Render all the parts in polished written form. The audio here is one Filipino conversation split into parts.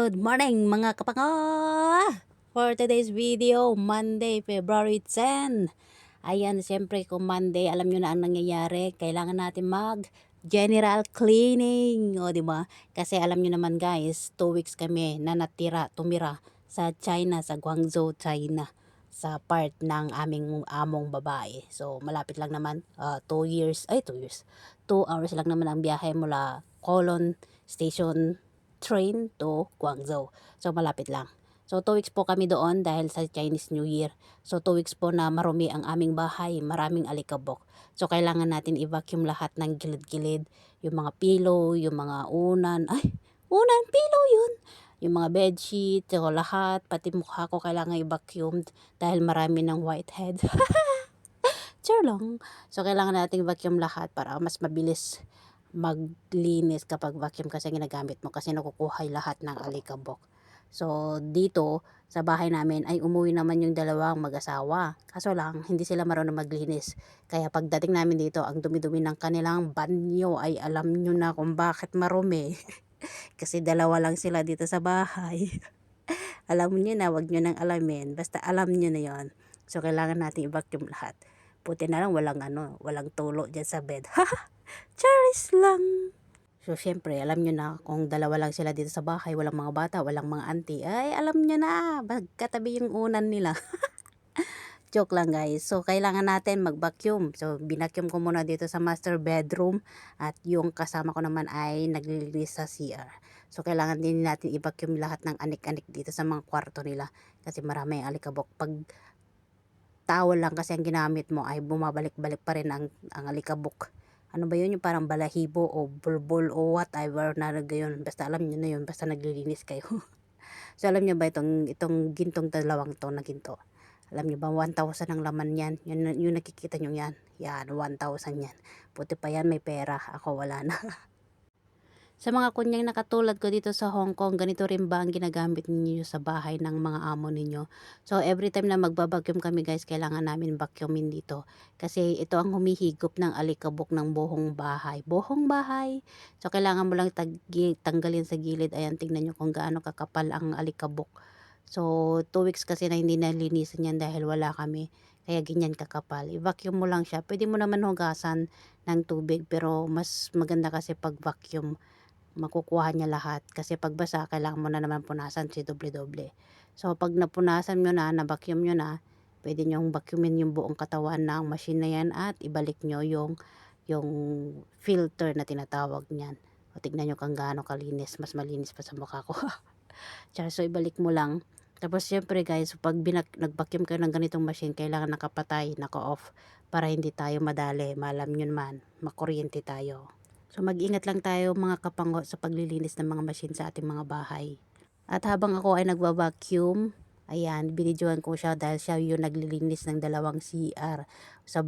Good morning mga kapango! For today's video, Monday, February 10. Ayan, siyempre kung Monday, alam nyo na ang nangyayari. Kailangan natin mag general cleaning. O, diba? Kasi alam nyo naman guys, 2 weeks kami na tumira sa China, sa Guangzhou, China. Sa part ng aming among babae. So, malapit lang naman. 2 hours lang naman ang biyahe mula Colon Station train to Guangzhou. So, malapit lang. So, 2 weeks po kami doon dahil sa Chinese New Year. So, 2 weeks po na marumi ang aming bahay. Maraming alikabok. So, kailangan natin i-vacuum lahat ng gilid-gilid. Yung mga pillow, yung mga unan. Ay, unan, pillow yun. Yung mga bedsheet, so lahat. Pati mukha ko kailangan i-vacuum dahil marami ng whitehead. Sure lang. So, kailangan natin i-vacuum lahat para mas mabilis maglinis kapag vacuum kasi ginagamit mo kasi nakukuha lahat ng alikabok. So dito sa bahay namin ay umuwi naman yung dalawang mag-asawa. Kaso lang hindi sila marunong maglinis. Kaya pagdating namin dito ang dumi-dumi ng kanilang banyo ay alam nyo na kung bakit marumi. Kasi dalawa lang sila dito sa bahay. Alam nyo na, wag nyo nang alamin. Basta alam nyo na yon. So kailangan natin i-vacuum lahat. Puti na lang walang tulo dyan sa bed. Charis lang. So, syempre, alam nyo na, kung dalawa lang sila dito sa bahay, walang mga bata, walang mga auntie, ay, alam nyo na, magkatabi yung unan nila. Joke lang guys. So, kailangan natin mag-vacuum. So, binacuum ko muna dito sa master bedroom at yung kasama ko naman ay naglilinis sa CR. So, kailangan din natin i-vacuum lahat ng anik-anik dito sa mga kwarto nila kasi marami ang alikabok. Pag towel lang kasi ang ginamit mo ay bumabalik-balik pa rin ang alikabok. Ano ba yun? Yung parang balahibo o bulbul o whatever na gayon. Basta alam nyo na yun. Basta naglilinis kayo. So alam nyo ba itong gintong dalawang to na ginto? Alam nyo ba 1,000 ang laman yan? Yung nakikita nyo yan. Yan, 1,000 yan. Buti pa yan may pera. Ako wala na. Sa mga kunyang nakatulad ko dito sa Hong Kong, ganito rin ba ang ginagamit ninyo sa bahay ng mga amo ninyo? So, every time na magbabacuum kami guys, kailangan namin vacuumin dito. Kasi ito ang humihigop ng alikabok ng buhong bahay. Buhong bahay! So, kailangan mo lang tanggalin sa gilid. Ayan, tingnan nyo kung gaano kakapal ang alikabok. So, 2 weeks kasi na hindi nalinisan yan dahil wala kami. Kaya ganyan kakapal. I-vacuum mo lang siya. Pwede mo naman hugasan ng tubig pero mas maganda kasi pag vacuum makukuha niya lahat. Kasi pag basa, kailangan mo na naman punasan si doble-doble. So, pag napunasan nyo na-vacuum nyo na, pwede nyong vacuumin yung buong katawan ng machine na yan at ibalik nyo yung filter na tinatawag niyan. O, tignan nyo kung gaano kalinis. Mas malinis pa sa mukha ko. So, ibalik mo lang. Tapos, syempre guys, pag nag-vacuum kayo ng ganitong machine, kailangan nakapatay, naka-off para hindi tayo madali. Malam nyo naman, makuryente tayo. So mag-ingat lang tayo mga kapango sa paglilinis ng mga machine sa ating mga bahay. At habang ako ay nagva-vacuum, ayan, binidyohan ko siya dahil siya yung naglilinis ng dalawang CR sa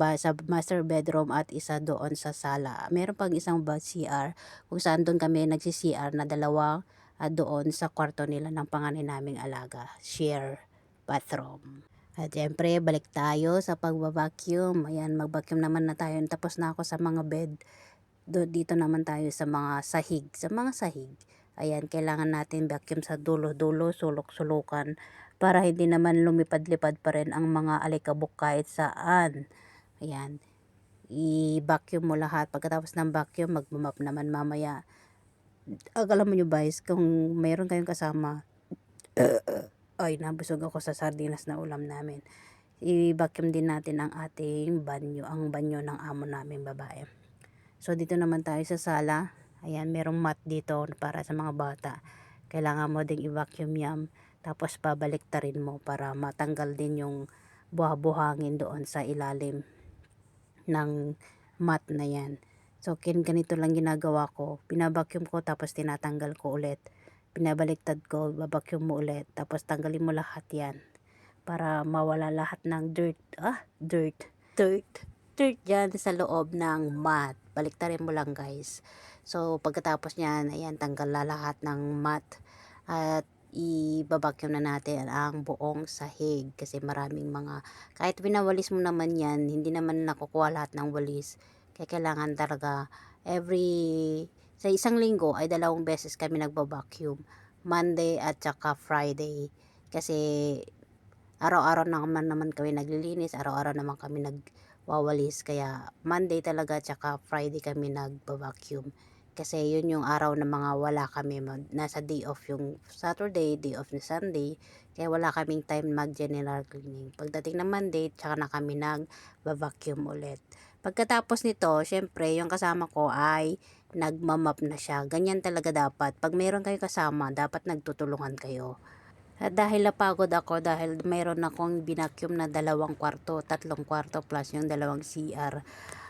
master bedroom at isa doon sa sala. Meron pang isang CR kung saan doon kami nagsi-CR na dalawa doon sa kwarto nila ng panganay naming alaga. Share bathroom. At syempre, balik tayo sa pagva-vacuum. Ayan, mag-vacuum naman na tayo. Tapos na ako sa mga bed. Dito naman tayo sa mga sahig. Sa mga sahig, ayan, kailangan natin vacuum sa dulo-dulo, sulok-sulukan, para hindi naman lumipad-lipad pa rin ang mga alikabok kahit saan. Ayan, i-vacuum mo lahat. Pagkatapos ng vacuum, mag-mop naman mamaya. Alam mo nyo guys, kung mayroon kayong kasama, ay, nabusog ako sa sardinas na ulam namin. I-vacuum din natin ang ating banyo, ang banyo ng amo namin babae. So, dito naman tayo sa sala. Ayan, merong mat dito para sa mga bata. Kailangan mo ding i-vacuum yan. Tapos, pabaliktarin mo para matanggal din yung buha-buhangin doon sa ilalim ng mat na yan. So, ganito lang ginagawa ko. Pinabacuum ko, tapos tinatanggal ko ulit. Pinabaliktad ko, babacuum mo ulit. Tapos, tanggalin mo lahat yan. Para mawala lahat ng dirt. Dirt dyan sa loob ng mat. Baliktarin mo lang guys. So pagkatapos nyan, ayan, tanggal lahat ng mat at i-vacuum na natin ang buong sahig kasi maraming mga, kahit winawalis mo naman yan, hindi naman nakukuha lahat ng walis. Kaya kailangan talaga sa isang linggo ay 2 beses kami nagba-vacuum. Monday at saka Friday. Kasi araw-araw naman kami naglilinis, araw-araw naman kami nagwawalis. Kaya Monday talaga at saka Friday kami nagba-vacuum. Kasi yun yung araw na mga wala kami, nasa day off yung Saturday, day off na Sunday. Kaya wala kaming time mag-general cleaning. Pagdating ng Monday, tsaka na kami nag-vacuum ulit. Pagkatapos nito, syempre, yung kasama ko ay nagmamap na siya. Ganyan talaga dapat. Pag mayroon kayo kasama, dapat nagtutulungan kayo. At dahil napagod ako, dahil mayroon akong binakyum na 2 kwarto, 3 kwarto plus yung 2 CR,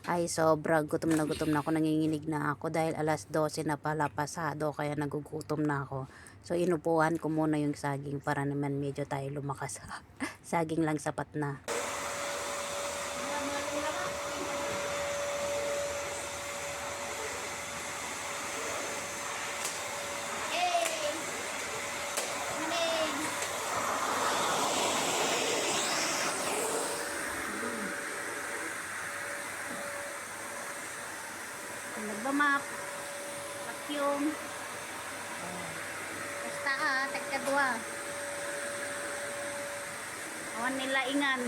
ay sobra gutom na ako, nanginginig na ako dahil alas 12 na pala pasado, kaya nagugutom na ako. So inupuan ko muna yung saging para naman medyo tayo lumakas. Saging lang sapat na. Nagbamap, vacuum, basta tagkadwa, awan nila ingan.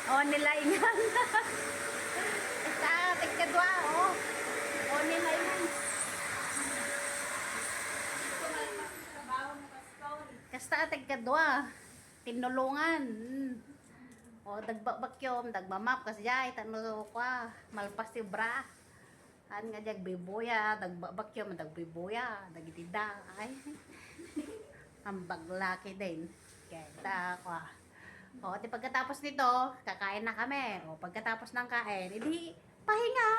Awan nila ingan. Basta tagkadwa, awan nila ingan. Basta tagkadwa, tinulungan. O dagbabakyom, dagmamap kasi jay tanong ko malpas ti bra. Han nga jag bibuya, dagbabakyom, dagbibuya, dagitida ay. Ang baglaki din. Kaya ko. O di pagkatapos nito, kakain na kami. O pagkatapos ng kain, edi pahinga.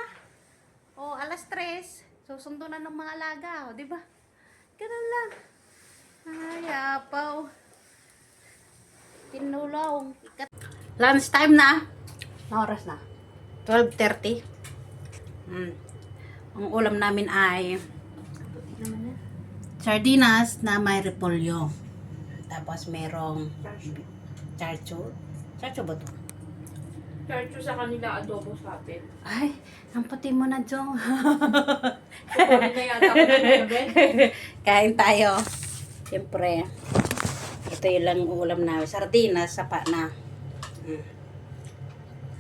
O alas 3, susundo na ng mga alaga, o di ba? Ganun lang. Ay, apaw. Tinulong. Lunch time na. Oras na. 12:30. Ang ulam namin ay sardinas na may repolyo. Tapos merong charcho. Charcho ba ito? Charcho sa kanila, adobo sa atin. Ay, ang puti mo na, Jong. Kukunin na yata ako ng level. Kain tayo. Siyempre, ito yung lang ulam namin. Sardinas, sapa na.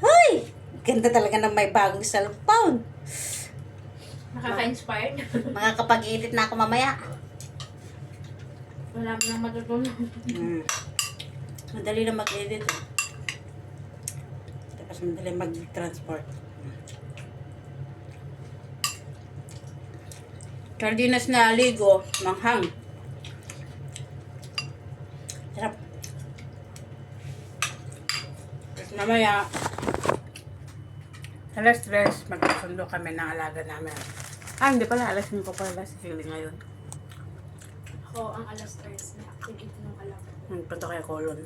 Ay! Ganda talaga ng may bagong cellphone. Nakaka-inspired. Makakapag-edit na ako mamaya. Wala mo nang matutunan. Madali na mag-edit. Tapos madali mag-transport. Sardinas na ligo, manghang. Sarap. Tapos mamaya, alas 3, magsusundo kami ng alaga namin. Hindi pala, alas 5 pala, alas 5 ngayon. Ako ang alas 3 na activity ng alam. Punta kay Colon.